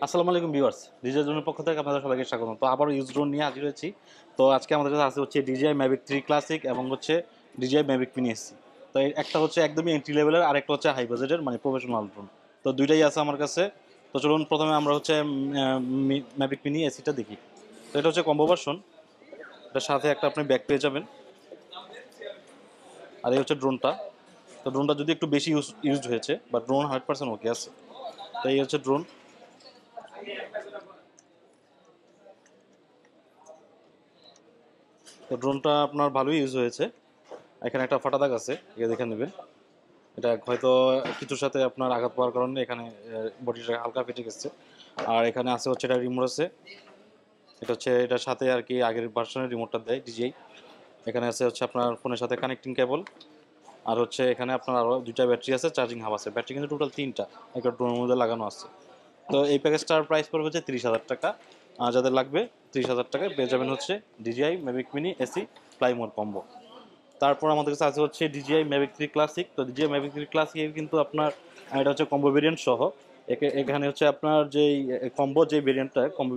আসসালামু আলাইকুম viewers, digital জোনের পক্ষ থেকে আপনাদের সবাইকে স্বাগত। তো আবার ইউজ ড্রোন নিয়ে হাজির হয়েছি। তো আজকে আমাদের কাছে আছে হচ্ছে DJI Mavic 3 ক্লাসিক এবং হচ্ছে DJI Mavic Mini SC। তো একটা হচ্ছে একদমই এন্ট্রি লেভেলের, আর একটা হচ্ছে হাই বাজেটের মানে প্রফেশনাল ড্রোন। তো দুইটাই আছে আমার কাছে। তো চলুন প্রথমে আমরা হচ্ছে Mavic Mini SC-টা দেখি। তো এটা হচ্ছে কম্বো ভার্সন, এটার সাথে একটা আপনি ব্যাগ পেয়ে যাবেন। আর এই হচ্ছে ড্রোনটা। তো ড্রোনটা যদি একটু বেশি ইউজড হয়েছে, বা ড্রোন 100% ওকে আছে। তো এই হচ্ছে ড্রোন। তো ড্রোনটা আপনার ভালোই ইউজ হয়েছে। এখানে একটা ফাটা দাগ আছে, এটা দেখে নেবেন। এটা হয়তো কিছুর সাথে আপনার আঘাত পাওয়ার কারণে এখানে বডিটা হালকা ফেটে গেছে। আর এখানে আছে হচ্ছে এটা রিমোট আছে, এটা হচ্ছে এটার সাথে আর কি আগের ভার্সনের রিমোটটা দেয় DJI। এখানে আছে হচ্ছে আপনার ফোনের সাথে কানেক্টিং কেবল। আর হচ্ছে এখানে আপনার আরও দুইটা ব্যাটারি আছে, চার্জিং হাব আছে। ব্যাটারি কিন্তু টোটাল তিনটা একটা ড্রোনের মধ্যে লাগানো আছে। তো এই প্যাকেজটার প্রাইস পড়বে হচ্ছে 30,000 টাকা। যাদের লাগবে 30,000 টাকায় পেয়ে যাবেন হচ্ছে DJI Mavic Mini SC fly mode combo. তারপর আমাদের কাছে আছে হচ্ছে DJI Mavic 3 ক্লাসিক। তো DJI Mavic 3 ক্লাসিক কিন্তু আপনার এটা হচ্ছে কম্বো ভেরিয়েন্ট সহ। এখানে হচ্ছে আপনার যেই কম্বো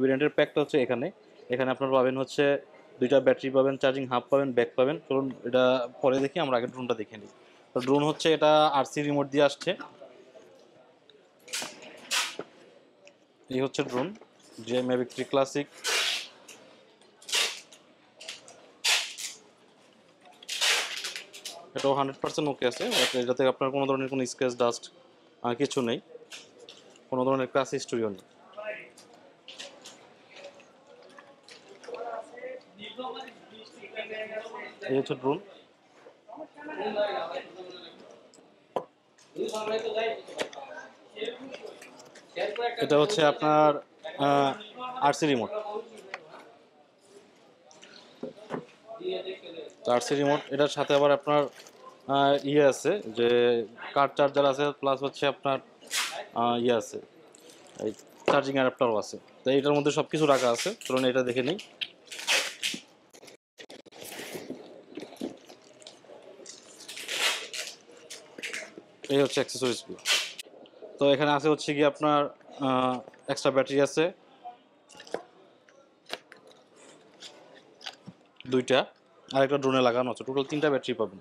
ভেরিয়েন্টের প্যাকটা হচ্ছে এখানে। এখানে আপনার পাবেন হচ্ছে দুইটা ব্যাটারি পাবেন, চার্জিং হাব পাবেন, ব্যাক পাবেন। চলুন এটা পরে দেখি, আমরা আগে ড্রোনটা দেখে নিই। তো ড্রোন হচ্ছে এটা RC রিমোট দিয়ে আসছে। এই হচ্ছে ড্রোন DJI Mavic 3 ক্লাসিক। এটাও 100% ওকে আছে, এটাতে আপনার কোনো ধরনের কোনো স্ক্র্যাচ ডাস্ট কিছু নেই, কোনো ধরনের ক্রাশ হিস্টোরিও নেই। এই হচ্ছে ড্রোন। এটা হচ্ছে আপনার RC রিমোট। RC রিমোট, এটার সাথে আবার আপনার ইয়ে আছে, যে কার্ড চার্জার আছে, প্লাস হচ্ছে আপনার ইয়ে আছে, এই চার্জিং অ্যাডাপ্টারও আছে। তো এটার মধ্যে সব কিছু রাখা আছে, চলুন এটা দেখে নিই। এই হচ্ছে অ্যাক্সেসরিজগুলো। তো এখানে আছে হচ্ছে কি আপনার এক্সট্রা ব্যাটারি আছে দুইটা, আর একটা ড্রোনে লাগানো আছে। টোটাল তিনটা ব্যাটারি পাবেন।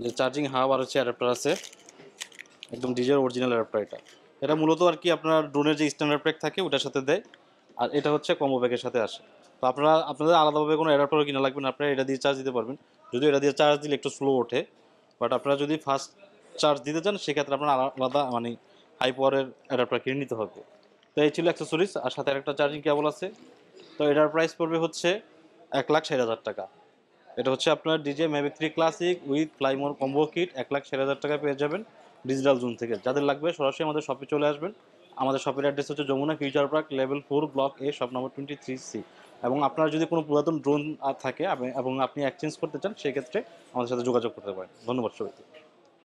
যে চার্জিং হাব আর হচ্ছে অ্যাডাপ্টার আছে, একদম ডিজের অরিজিনাল অ্যাডাপ্টার। এটা মূলত আর কি আপনার ড্রোনের যে স্ট্যান্ডার্ড প্যাক থাকে ওটার সাথে দেয়। আর এটা হচ্ছে কম্বো প্যাকের সাথে আসে। তো আপনাদের আলাদাভাবে কোনো অ্যাডাপ্টারও কিনা লাগবে না, আপনারা এটা দিয়ে চার্জ দিতে পারবেন। যদিও এটা দিয়ে চার্জ দিলে একটু স্লো ওঠে, বাট আপনারা যদি ফাস্ট চার্জ দিতে চান সেক্ষেত্রে আপনার আলাদা মানে হাই পাওয়ারের অ্যাডাপ্টার কিনে নিতে হবে। তো এই ছিল অ্যাক্সেসরিজ, আর সাথে একটা চার্জিং কেবল আছে। তো এটার প্রাইস পড়বে হচ্ছে 1,60,000 টাকা। এটা হচ্ছে আপনার DJI Mavic 3 classic with Fly More combo kit 1,60,000 টাকায় পেয়ে যাবেন ডিজিটাল জোন থেকে। যাদের লাগবে সরাসরি আমাদের শপে চলে আসবেন। আমাদের শপের অ্যাড্রেস হচ্ছে Jamuna future park level 4 block A shop number 23C। এবং আপনার যদি কোনো পুরাতন ড্রোন থাকে এবং আপনি এক্সচেঞ্জ করতে চান সেক্ষেত্রে আমাদের সাথে যোগাযোগ করতে পারেন। ধন্যবাদ সবাইকে।